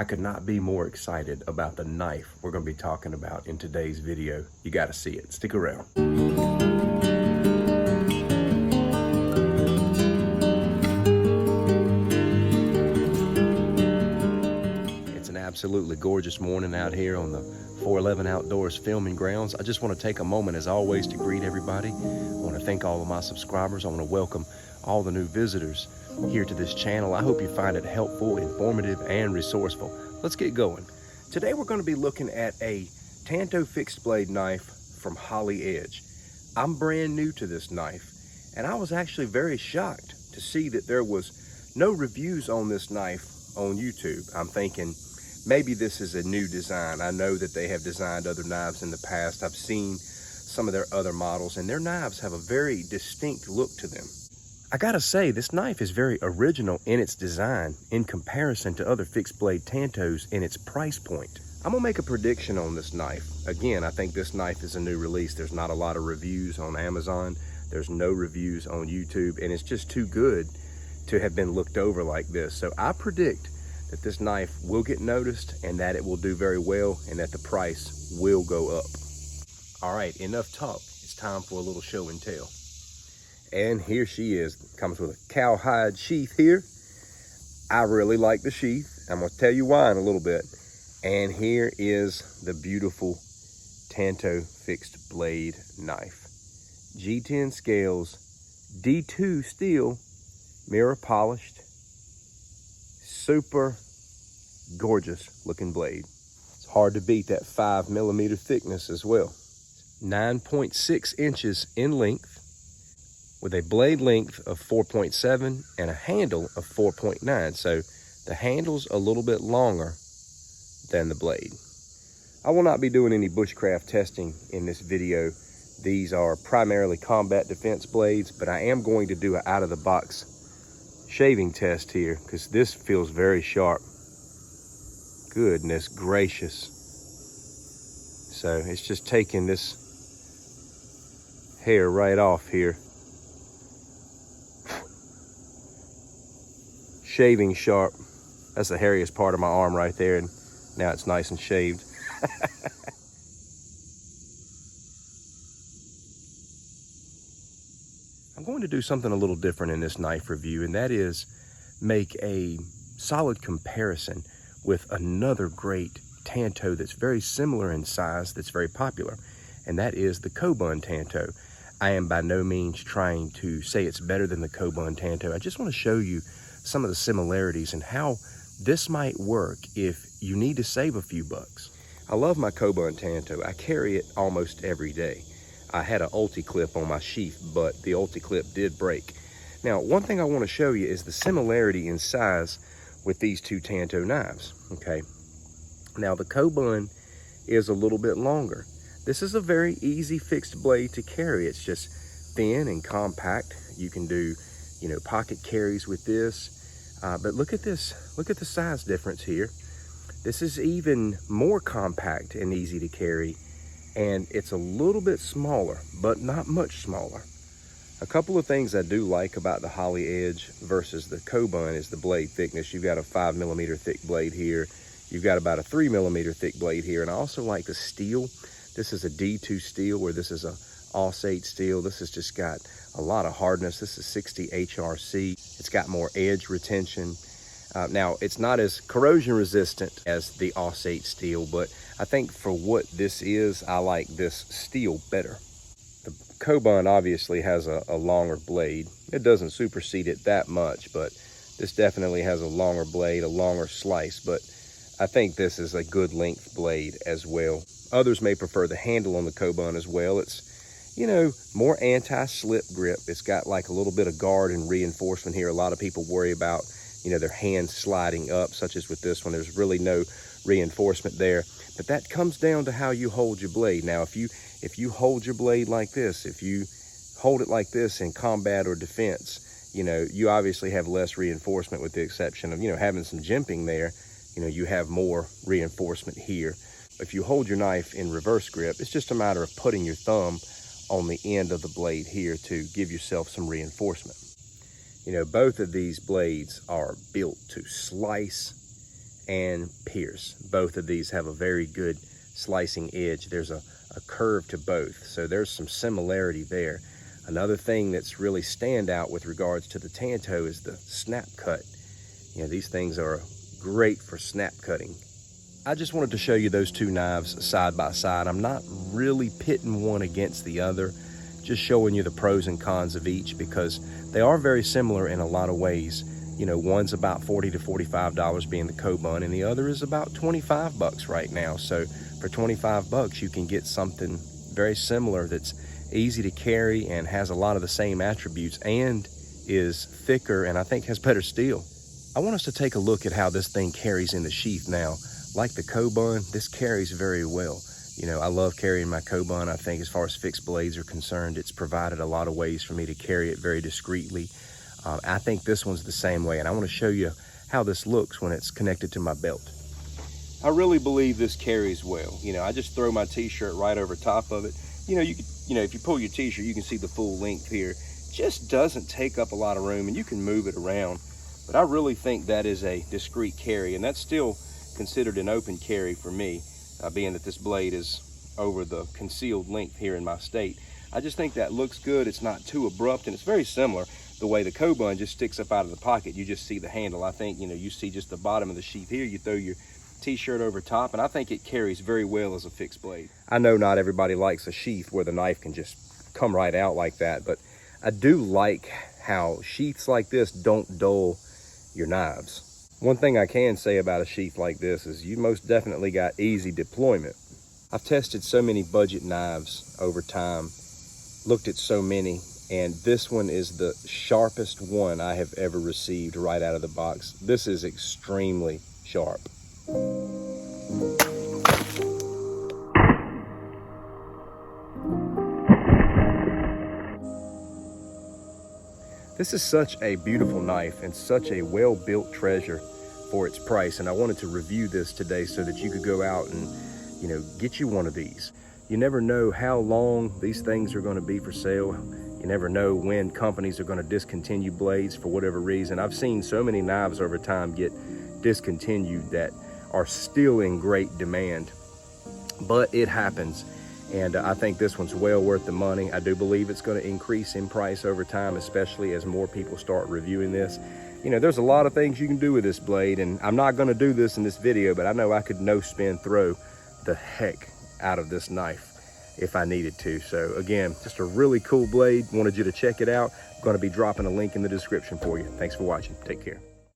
I could not be more excited about the knife we're going to be talking about in today's video. You got to see it. Stick around. It's an absolutely gorgeous morning out here on the 411 Outdoors filming grounds. I just want to take a moment, as always, to greet everybody. I want to thank all of my subscribers. I want to welcome all the new visitors here to this channel. I hope you find it helpful, informative, and resourceful. Let's get going. Today we're going to be looking at a Tanto Fixed Blade Knife from HOLYEDGE. I'm brand new to this knife, and I was actually very shocked to see that there was no reviews on this knife on YouTube. I'm thinking maybe this is a new design. I know that they have designed other knives in the past. I've seen some of their other models, and their knives have a very distinct look to them. I gotta say, this knife is very original in its design in comparison to other fixed blade Tantos in its price point. I'm gonna make a prediction on this knife. Again, I think this knife is a new release. There's not a lot of reviews on Amazon. There's no reviews on YouTube, and it's just too good to have been looked over like this. So I predict that this knife will get noticed and that it will do very well and that the price will go up. All right, enough talk. It's time for a little show and tell. And here she is. Comes with a cowhide sheath here. I really like the sheath. I'm gonna tell you why in a little bit. And here is the beautiful Tanto Fixed Blade Knife. G10 scales, D2 steel, mirror polished, super gorgeous looking blade. It's hard to beat that 5mm thickness as well. 9.6 inches in length, with a blade length of 4.7 and a handle of 4.9. So the handle's a little bit longer than the blade. I will not be doing any bushcraft testing in this video. These are primarily combat defense blades, but I am going to do an out-of-the-box shaving test here because this feels very sharp. Goodness gracious. So it's just taking this hair right off here. Shaving sharp. That's the hairiest part of my arm right there, and now it's nice and shaved. I'm going to do something a little different in this knife review, and that is make a solid comparison with another great Tanto that's very similar in size, that's very popular, and that is the Kobun Tanto. I am by no means trying to say it's better than the Kobun Tanto. I just want to show you some of the similarities and how this might work if you need to save a few bucks. I love my Kobun Tanto. I carry it almost every day. I had an ulti clip on my sheath, but the ulti clip did break. Now, one thing I want to show you is the similarity in size with these two Tanto knives, okay? Now, the Kobun is a little bit longer. This is a very easy fixed blade to carry. It's just thin and compact. You can do, pocket carries with this. But look at this. Look at the size difference here. This is even more compact and easy to carry. And it's a little bit smaller, but not much smaller. A couple of things I do like about the HOLYEDGE versus the Kobun is the blade thickness. You've got a 5mm thick blade here. You've got about a 3mm thick blade here. And I also like the steel. This is a D2 steel, where this is a Aussate steel. This has just got a lot of hardness. This is 60 HRC. It's got more edge retention. Now, it's not as corrosion resistant as the Aussate steel, but I think for what this is, I like this steel better. The Kobun obviously has a longer blade. It doesn't supersede it that much, but this definitely has a longer blade, a longer slice, but I think this is a good length blade as well. Others may prefer the handle on the Kobun as well. It's, more anti-slip grip. It's got like a little bit of guard and reinforcement here. A lot of people worry about, their hands sliding up, such as with this one. There's really no reinforcement there. But that comes down to how you hold your blade. Now, if you hold your blade like this, if you hold it like this in combat or defense, you obviously have less reinforcement, with the exception of, having some jimping there. You have more reinforcement here. If you hold your knife in reverse grip, it's just a matter of putting your thumb on the end of the blade here to give yourself some reinforcement. Both of these blades are built to slice and pierce. Both of these have a very good slicing edge. There's a curve to both, so there's some similarity there. Another thing that's really stand out with regards to the Tanto is the snap cut. You know, these things are great for snap cutting. I just wanted to show you those two knives side by side. I'm not really pitting one against the other, just showing you the pros and cons of each, because they are very similar in a lot of ways. You know, one's about $40 to $45 being the Kobun, and the other is about 25 bucks right now. So for 25 bucks, you can get something very similar that's easy to carry and has a lot of the same attributes and is thicker and I think has better steel. I want us to take a look at how this thing carries in the sheath now. Like the Kobun, this carries very well. You know, I love carrying my Kobun. I think as far as fixed blades are concerned, it's provided a lot of ways for me to carry it very discreetly. I think this one's the same way, and I want to show you how this looks when it's connected to my belt. I really believe this carries well. You know, I just throw my t-shirt right over top of it. You know, if you pull your t-shirt, you can see the full length here. Just doesn't take up a lot of room, and you can move it around. But I really think that is a discreet carry, and that's still considered an open carry for me, being that this blade is over the concealed length here in my state. I just think that looks good. It's not too abrupt, and it's very similar. The way the Kobun just sticks up out of the pocket, you just see the handle. I think, you know, you see just the bottom of the sheath here. You throw your t-shirt over top, and I think it carries very well as a fixed blade. I know not everybody likes a sheath where the knife can just come right out like that, but I do like how sheaths like this don't dull your knives. One thing I can say about a sheath like this is you most definitely got easy deployment. I've tested so many budget knives over time, looked at so many, and this one is the sharpest one I have ever received right out of the box. This is extremely sharp. This is such a beautiful knife and such a well-built treasure for its price, and I wanted to review this today so that you could go out and, you know, get you one of these. You never know how long these things are going to be for sale. You never know when companies are going to discontinue blades for whatever reason. I've seen so many knives over time get discontinued that are still in great demand, but it happens. And I think this one's well worth the money. I do believe it's going to increase in price over time, especially as more people start reviewing this. You know, there's a lot of things you can do with this blade, and I'm not going to do this in this video, but I know I could no spin throw the heck out of this knife if I needed to. So again, just a really cool blade. Wanted you to check it out. I'm going to be dropping a link in the description for you. Thanks for watching. Take care.